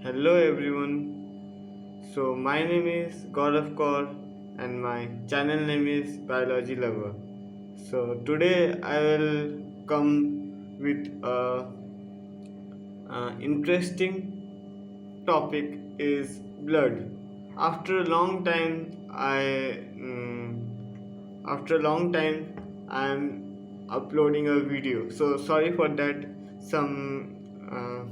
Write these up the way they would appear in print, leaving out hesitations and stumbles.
Hello everyone. So my name is Gaurav Kaur and my channel name is Biology Lover. So today I will come with a interesting topic is blood. After a long time after a long time I am uploading a video. So sorry for that. Uh,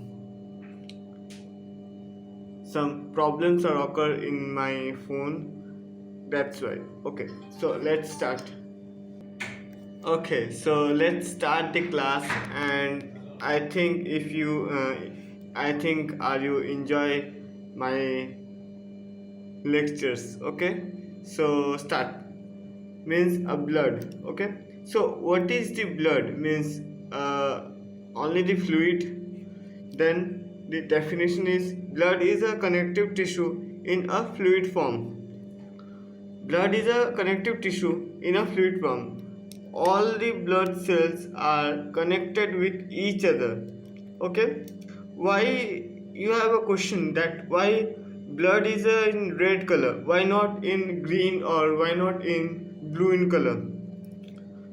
some problems are occur in my phone, that's why. Okay, so let's start. Okay, so let's start the class. And I think if you I think are you enjoy my lectures. Okay, so start. Means a blood. Okay, so what is the blood? Means only the fluid. Then the definition is blood is a connective tissue in a fluid form. Blood is a connective tissue in a fluid form. All the blood cells are connected with each other. Okay? Why you have a question that why blood is in red color? Why not in green or why not in blue in color?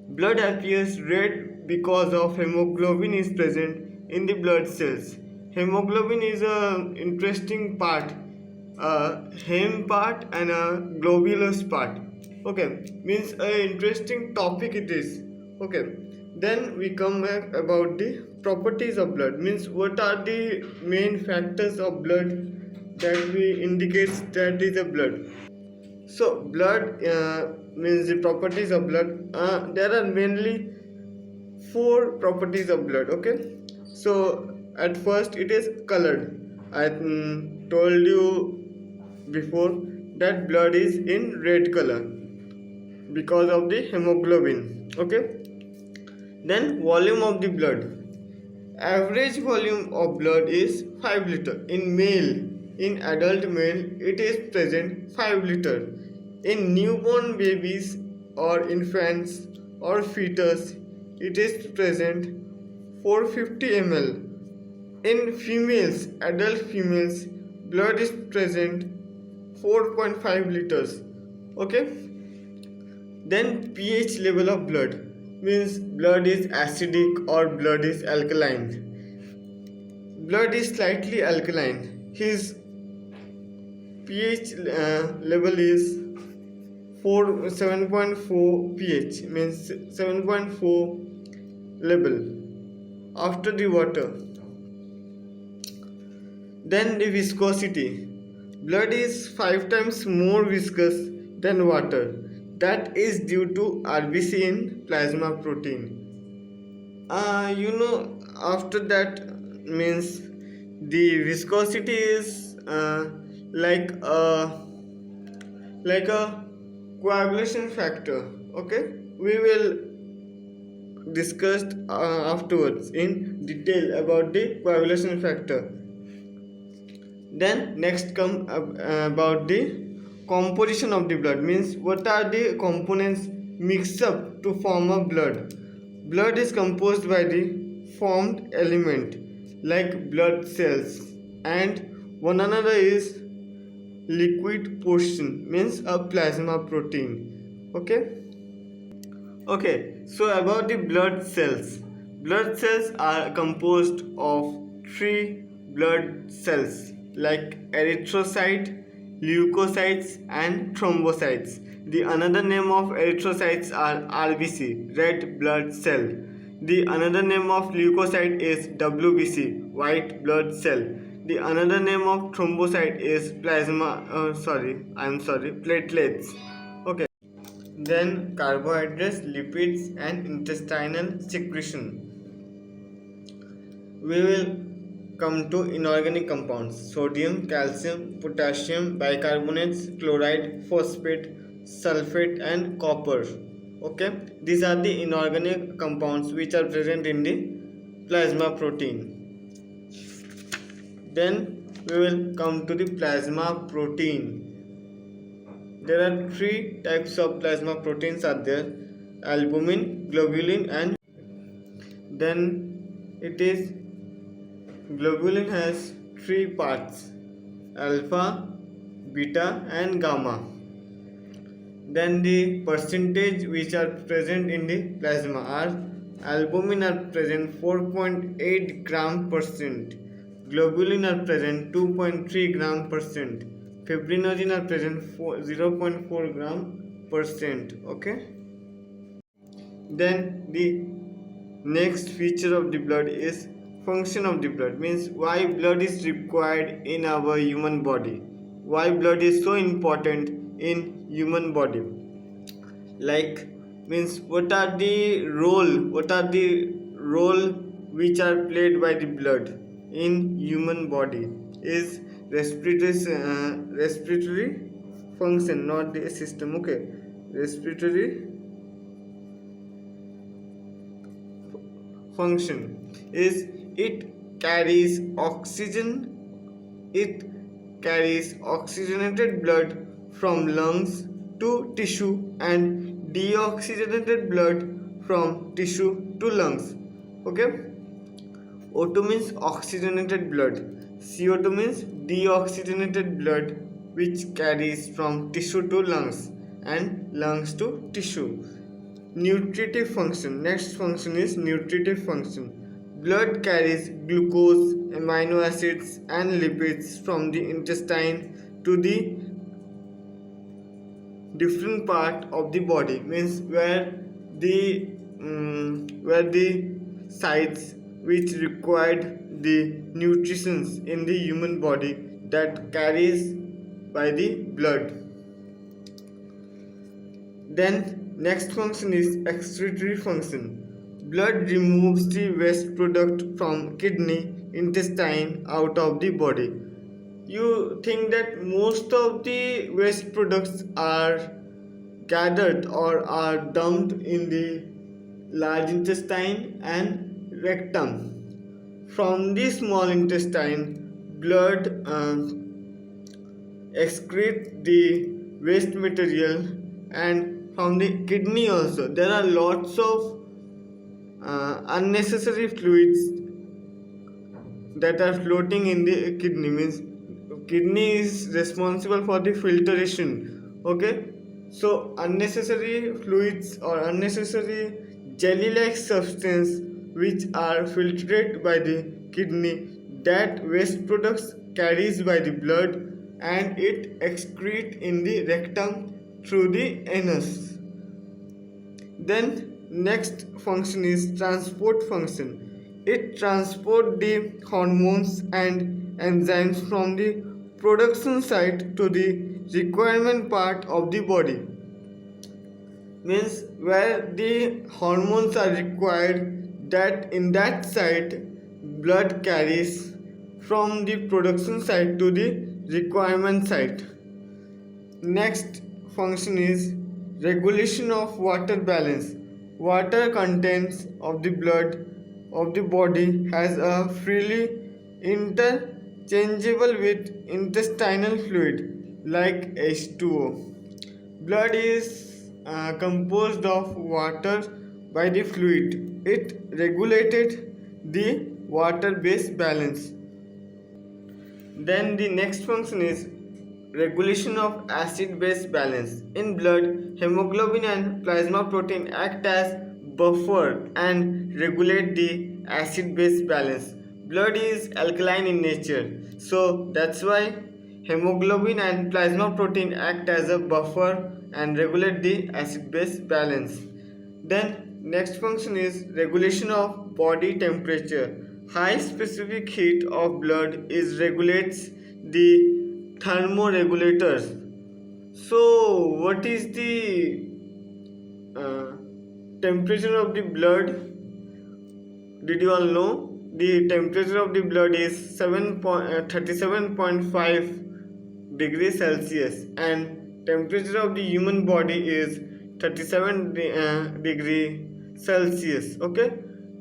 Blood appears red because of hemoglobin is present in the blood cells. Hemoglobin is a interesting part, a hem part and a globulous part. Okay, means a interesting topic it is. Okay, then we come back about the properties of blood. Means what are the main factors of blood that we indicates that is a blood. So blood means the properties of blood. There are mainly four properties of blood. Okay, so at first it is colored. I told you before that blood is in red color because of the hemoglobin. Okay, then volume of the blood. Average volume of blood is 5 liter in male. In adult male it is present 5 liter. In newborn babies or infants or fetus it is present 450 ml. In females, adult females, blood is present 4.5 liters. Okay, then pH level of blood means blood is acidic or blood is alkaline. Blood is slightly alkaline. His pH level is 7.4 pH means 7.4 level after the water. Then the viscosity. Blood is 5 times more viscous than water. That is due to RBC in plasma protein. After that means the viscosity is like a coagulation factor. Okay, we will discuss afterwards in detail about the coagulation factor. Then next come about the composition of the blood. Means what are the components mixed up to form a blood. Blood is composed by the formed element like blood cells, and one another is liquid portion means a plasma protein. Okay, so about the blood cells. Blood cells are composed of three blood cells like erythrocyte, leukocytes and thrombocytes. The another name of erythrocytes are RBC, red blood cell. The another name of leukocyte is WBC, white blood cell. The another name of thrombocyte is platelets. Okay. Then carbohydrates, lipids and intestinal secretion. We will come to inorganic compounds: sodium, calcium, potassium, bicarbonates, chloride, phosphate, sulfate and copper. Okay, these are the inorganic compounds which are present in the plasma protein. Then we will come to the plasma protein. There are three types of plasma proteins are there: albumin, globulin and then it is globulin has three parts: alpha, beta and gamma. Then the percentage which are present in the plasma are: albumin are present 4.8 gram percent, globulin are present 2.3 gram percent, fibrinogen are present 0.4 gram percent. Okay. Then the next feature of the blood is function of the blood, means why blood is required in our human body, why blood is so important in human body. Like, means what are the role which are played by the blood in human body is respiratory function, not the system. Okay, respiratory function is it carries oxygen, it carries oxygenated blood from lungs to tissue and deoxygenated blood from tissue to lungs. Okay, O2 means oxygenated blood, CO2 means deoxygenated blood, which carries from tissue to lungs and lungs to tissue. Nutritive function. Next function is nutritive function. Blood carries glucose, amino acids and lipids from the intestine to the different part of the body, means where the sites which required the nutritions in the human body that carries by the blood. Then next function is excretory function. Blood removes the waste product from kidney, intestine out of the body. You think that most of the waste products are gathered or are dumped in the large intestine and rectum. From the small intestine, blood excrete the waste material, and from the kidney also there are lots of unnecessary fluids that are floating in the kidney, means kidney is responsible for the filtration. Okay, so unnecessary fluids or unnecessary jelly like substance which are filtered by the kidney, that waste products carries by the blood and it excrete in the rectum through the anus. Then next function is transport function. It transport the hormones and enzymes from the production site to the requirement part of the body, means where the hormones are required, that in that site blood carries from the production site to the requirement site. Next function is regulation of water balance. Water contents of the blood of the body has a freely interchangeable with intestinal fluid like H2O. Blood is composed of water by the fluid. It regulated the water base balance. Then the next function is regulation of acid base balance. In blood, hemoglobin and plasma protein act as buffer and regulate the acid base balance. Blood is alkaline in nature, so that's why hemoglobin and plasma protein act as a buffer and regulate the acid base balance. Then next function is regulation of body temperature. High specific heat of blood is regulates the thermoregulators. So what is the uh, temperature of the blood? Did you all know? The temperature of the blood is 37.5 degrees Celsius and temperature of the human body is 37 degree Celsius. Okay,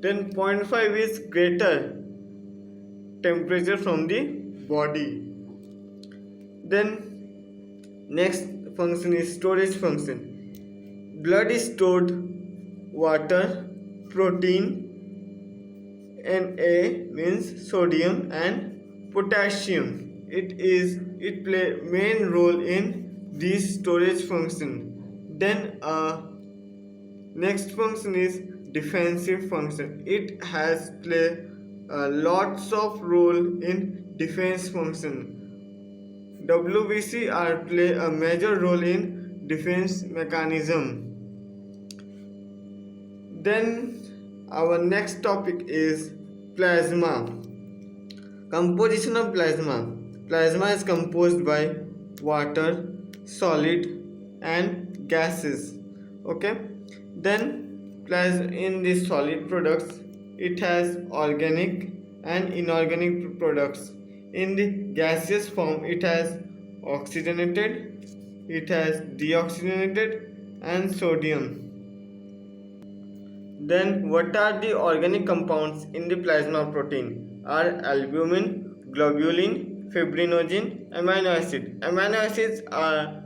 then 0.5 is greater temperature from the body. Then next function is storage function. Blood is stored water, protein, Na means sodium and potassium. It play main role in this storage function. Then next function is defensive function. It has play lots of role in defense function. WBC are play a major role in defense mechanism. Then our next topic is plasma. Composition of plasma. Plasma is composed by water, solid and gases. Okay. Then in the solid products it has organic and inorganic products. In the gaseous form it has oxygenated, it has deoxygenated and sodium. Then what are the organic compounds in the plasma protein? Are albumin, globulin, fibrinogen, amino acid. Amino acids are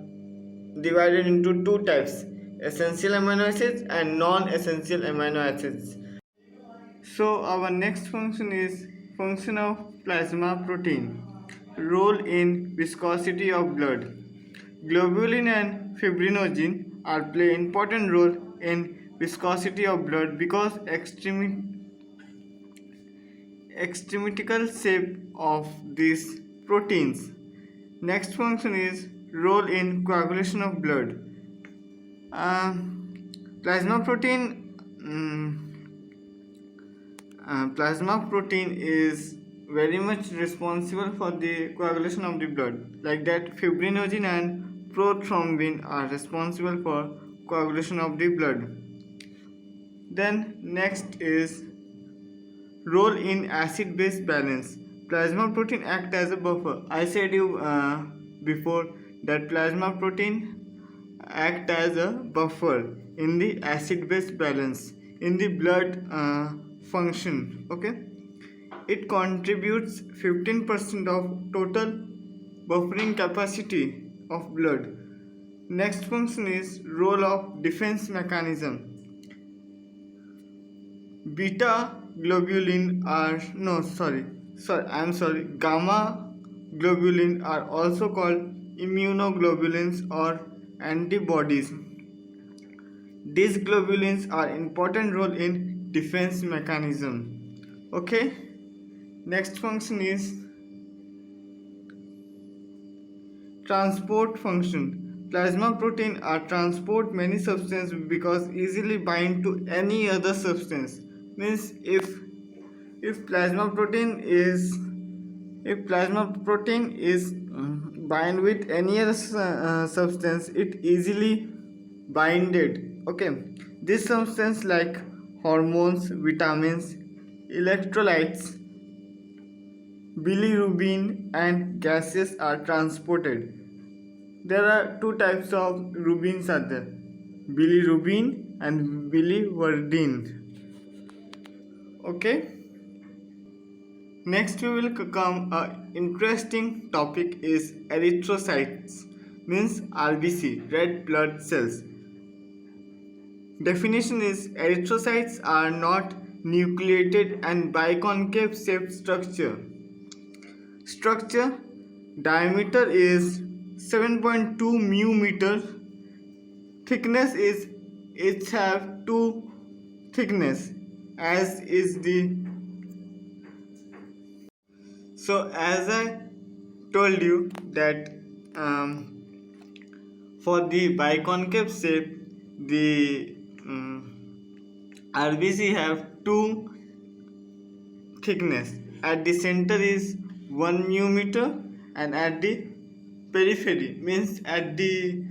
divided into two types: essential amino acids and non-essential amino acids. So our next function is function of plasma protein. Role in viscosity of blood. Globulin and fibrinogen are play important role in viscosity of blood because extremitical shape of these proteins. Next function is role in coagulation of blood. Plasma protein plasma protein is very much responsible for the coagulation of the blood. Like that, fibrinogen and prothrombin are responsible for coagulation of the blood. Then next is role in acid-base balance. Plasma protein act as a buffer. I said you before that plasma protein act as a buffer in the acid-base balance in the blood function. Okay, it contributes 15% of total buffering capacity of blood. Next function is role of defense mechanism. Beta globulin are gamma globulin are also called immunoglobulins or antibodies. These globulins are important role in defense mechanism. Okay, next function is transport function. Plasma protein are transport many substances because easily bind to any other substance. Means if plasma protein is bind with any other substance, it easily binded. Okay, this substance like hormones, vitamins, electrolytes, bilirubin and gases are transported. There are two types of rubins are there: bilirubin and biliverdin. Okay, next we will come interesting topic is erythrocytes, means RBC, red blood cells. Definition is erythrocytes are not nucleated and biconcave shaped structure. Diameter is 7.2 mu. Thickness is it have 2 thickness as is the. So as I told you that for the biconcave shape the RBC have 2 thickness. At the center is 1 mu and at the periphery, means at the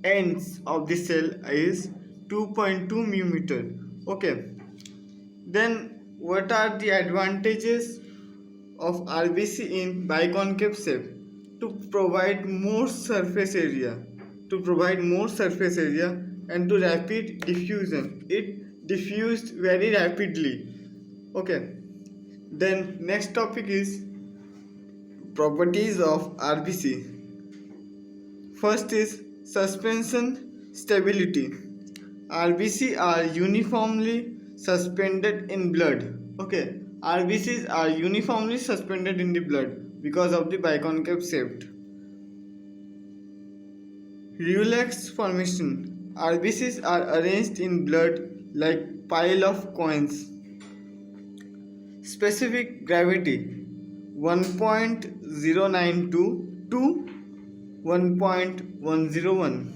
ends of the cell, is 2.2 mu. Okay, then what are the advantages of RBC in biconcave shape? To provide more surface area and to rapid diffusion. It diffused very rapidly. Okay, then next topic is properties of RBC. First is suspension stability. RBC are uniformly suspended in blood. Okay, RBCs are uniformly suspended in the blood. because of the biconcave shape. Relax formation. RBCs are arranged in blood like pile of coins. Specific gravity 1.092 to 1.101.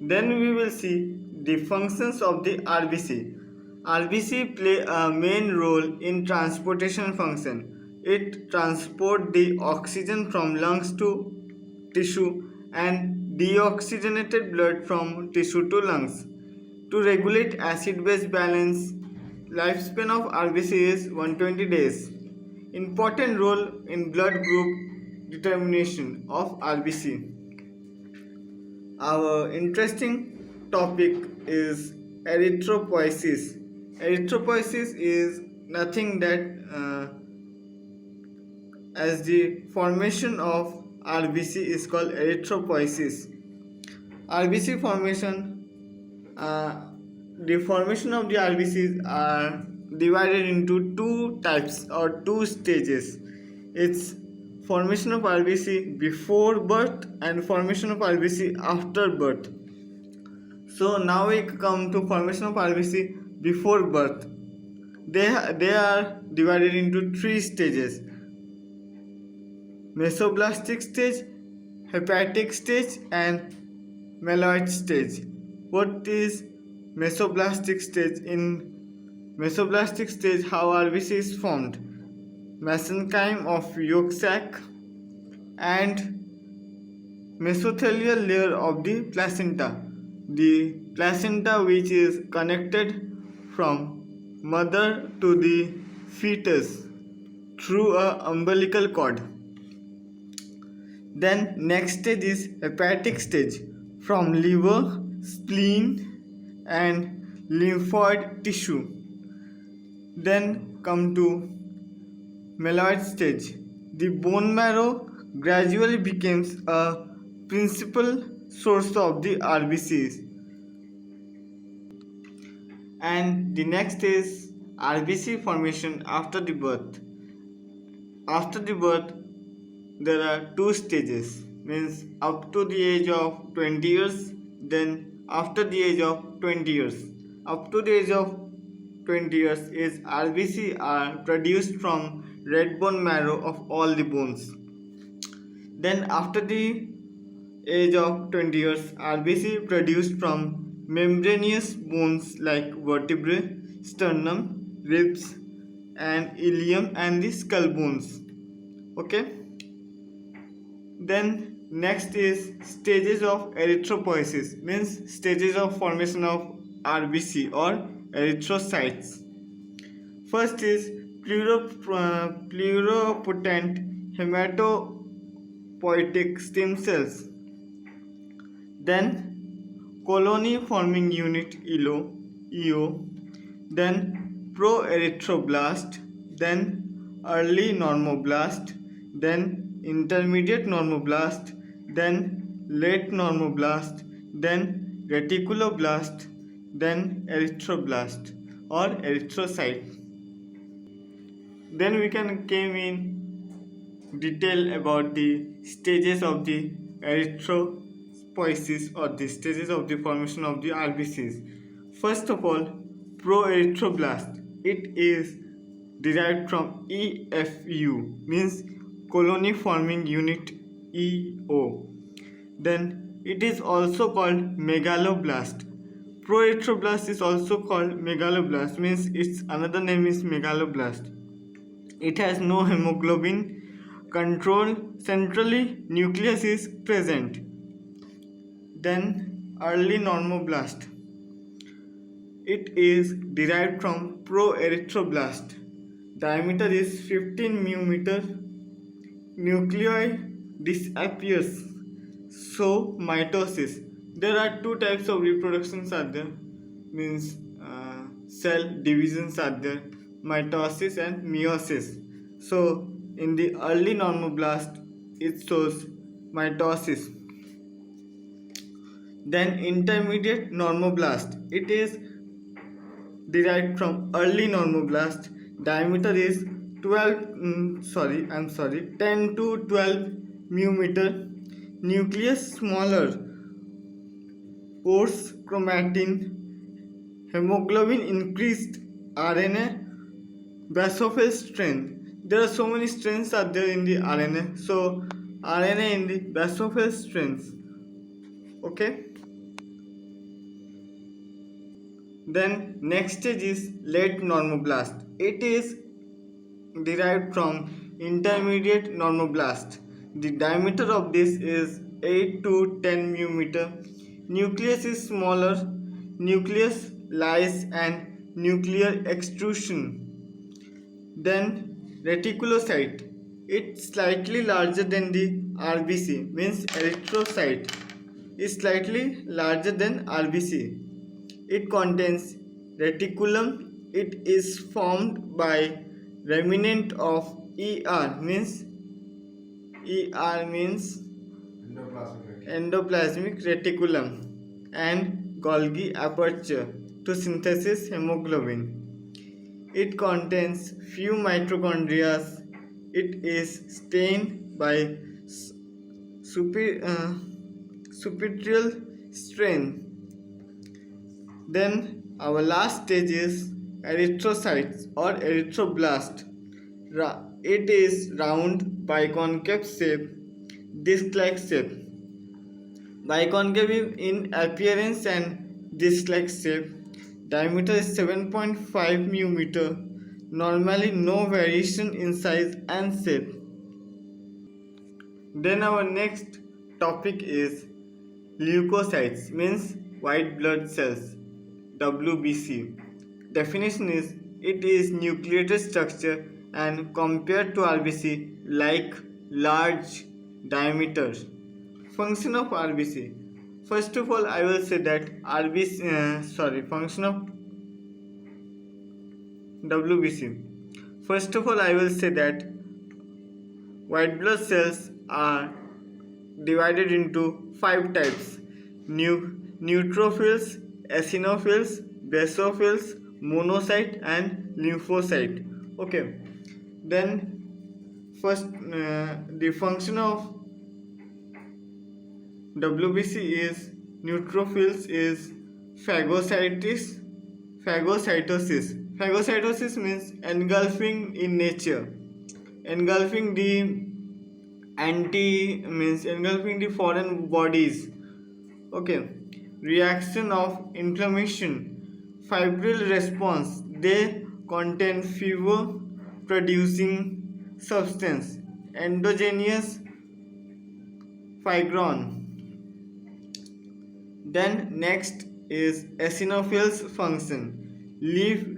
Then we will see the functions of the RBC. RBC play a main role in transportation function. It transport the oxygen from lungs to tissue and deoxygenated blood from tissue to lungs. To regulate acid-base balance, lifespan of RBC is 120 days. Important role in blood group determination of RBC. Our interesting topic is erythropoiesis. Erythropoiesis is nothing that as the formation of RBC is called erythropoiesis. RBC formation, the formation of the RBCs are divided into two types or two stages. It's formation of RBC before birth and formation of RBC after birth. So now we come to formation of RBC before birth. They are divided into three stages: mesoblastic stage, hepatic stage, and myeloid stage. What is mesoblastic stage? In mesoblastic stage, how RBC is formed: mesenchyme of yolk sac and mesothelial layer of the placenta. The placenta, which is connected from mother to the fetus through a umbilical cord. Then next stage is hepatic stage, from liver, spleen and lymphoid tissue. Then come to myeloid stage. The bone marrow gradually becomes a principal source of the RBCs. And the next is RBC formation after the birth. After the birth, there are two stages, means up to the age of 20 years, then after the age of 20 years. Up to the age of 20 years is RBC are produced from red bone marrow of all the bones. Then after the age of 20 years, RBC produced from membranous bones like vertebrae, sternum, ribs and ilium and the skull bones. Okay. Then next is stages of erythropoiesis, means stages of formation of RBC or erythrocytes. First is pluripotent hematopoietic stem cells. Then colony forming unit EO. Then proerythroblast. Then early normoblast. Then intermediate normoblast, then late normoblast, then reticuloblast, then erythroblast or erythrocyte. Then we can came in detail about the stages of the erythropoiesis or the stages of the formation of the RBCs. First of all, proerythroblast. It is derived from EFU, means colony forming unit EO. Then it is also called megaloblast. Proerythroblast is also called megaloblast, means its another name is megaloblast. It has no hemoglobin control, centrally nucleus is present. Then early normoblast. It is derived from proerythroblast. Diameter is 15 mm. Nuclei disappears. So mitosis. There are two types of reproductions are there, means cell divisions are there, mitosis and meiosis. So in the early normoblast it shows mitosis. Then intermediate normoblast. It is derived from early normoblast. Diameter is 12 I'm sorry 10 to 12 μm, nucleus smaller, pores chromatin, hemoglobin increased, RNA, basophil strength. There are so many strengths are there in the RNA, so RNA in the basophil strengths. Okay, then next stage is late normoblast. It is derived from intermediate normoblast. The diameter of this is 8 to 10 μm. Nucleus is smaller, nucleus lies and nuclear extrusion. Then reticulocyte. It's slightly larger than the RBC, means erythrocyte is slightly larger than RBC. It contains reticulum. It is formed by remnant of ER means endoplasmic reticulum and Golgi aperture to synthesis hemoglobin. It contains few mitochondria. It is stained by superficial strain. Then our last stage is erythrocytes or erythroblast. It is round, biconcave shape, disc-like shape. Biconcave in appearance and disc-like shape. Diameter is 7.5 μm. Normally no variation in size and shape. Then our next topic is leukocytes, means white blood cells, WBC. Definition is it is nucleated structure and compared to RBC like large diameter. Function of RBC. First of all, I will say that function of WBC. First of all, I will say that white blood cells are divided into 5 types: neutrophils, eosinophils, basophils, monocyte and lymphocyte. Okay, then first the function of WBC is neutrophils is phagocytosis. Phagocytosis means engulfing in nature, engulfing the engulfing the foreign bodies. Okay, reaction of inflammation, febrile response. They contain fever producing substance, endogenous fibron. Then next is eosinophils function. Leave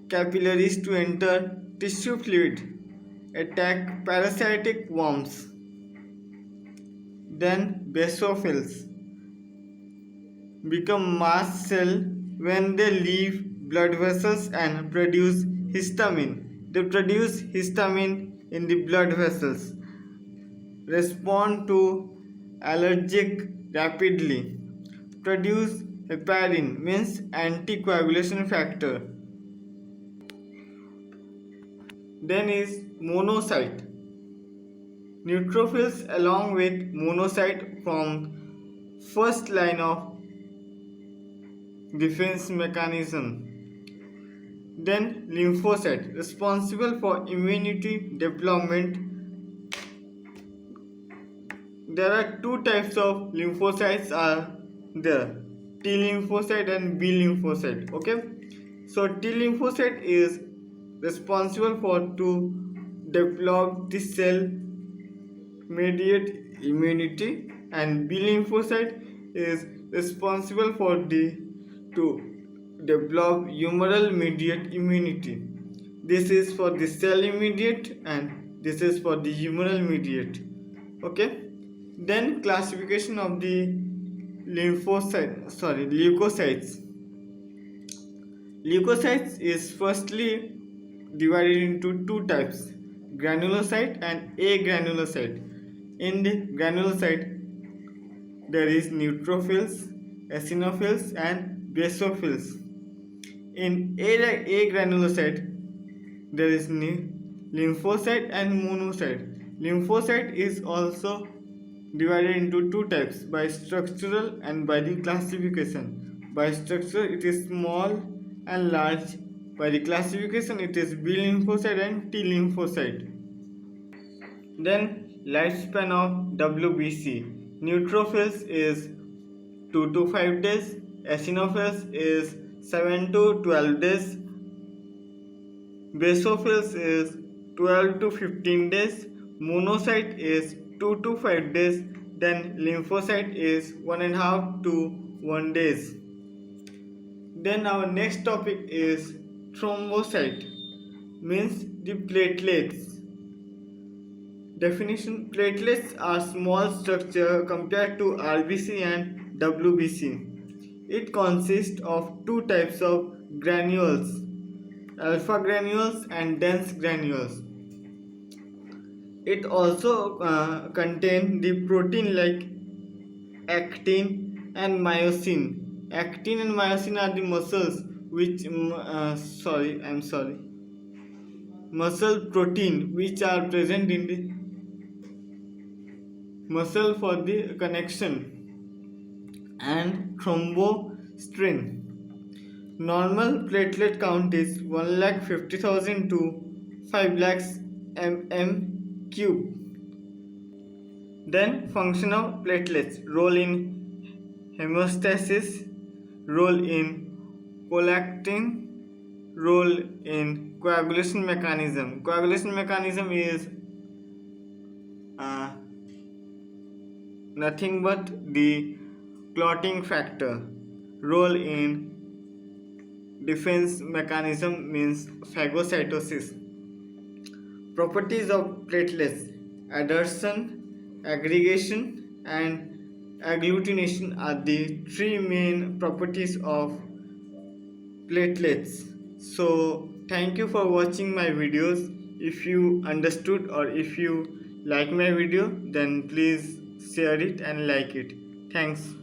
capillaries to enter tissue fluid, attack parasitic worms. Then basophils become mast cell when they leave blood vessels and produce histamine. They produce histamine in the blood vessels. Respond to allergic rapidly. Produce heparin, means anticoagulation factor. Then is monocyte. Neutrophils along with monocyte from first line of defense mechanism. Then lymphocyte, responsible for immunity development. There are 2 types of lymphocytes are there: T lymphocyte and B lymphocyte. Okay, so T lymphocyte is responsible for to develop the cell mediate immunity, and B lymphocyte is responsible for to develop humoral mediate immunity. This is for the cell immediate and this is for the humoral mediate. Okay, then classification of the leukocytes. Leukocytes is firstly divided into 2 types: granulocyte and agranulocyte. In the granulocyte there is neutrophils, eosinophils and basophils. In agranulocyte there is lymphocyte and monocyte. Lymphocyte is also divided into two types, by structural and by the classification. By structure it is small and large. By the classification it is B lymphocyte and T lymphocyte. Then lifespan of WBC. Neutrophils is 2 to 5 days, eosinophils is 7 to 12 days, basophils is 12 to 15 days, monocyte is 2 to 5 days, then lymphocyte is 1.5 to 1 days. Then our next topic is thrombocyte, means the platelets. Definition: platelets are small structure compared to RBC and WBC. It consists of two types of granules, alpha granules and dense granules. It also contains the protein like actin and myosin. Actin and myosin are the muscles which muscle protein which are present in the muscle for the connection. And thrombostrain. Normal platelet count is 1,50,000 to 5 lakhs mm cube. Then function of platelets: role in hemostasis, role in collecting, role in coagulation mechanism. Coagulation mechanism is nothing but the clotting factor. Role in defense mechanism means phagocytosis. Properties of platelets: adhesion, aggregation, and agglutination are the three main properties of platelets. So thank you for watching my videos. If you understood or if you like my video, then please share it and like it. Thanks.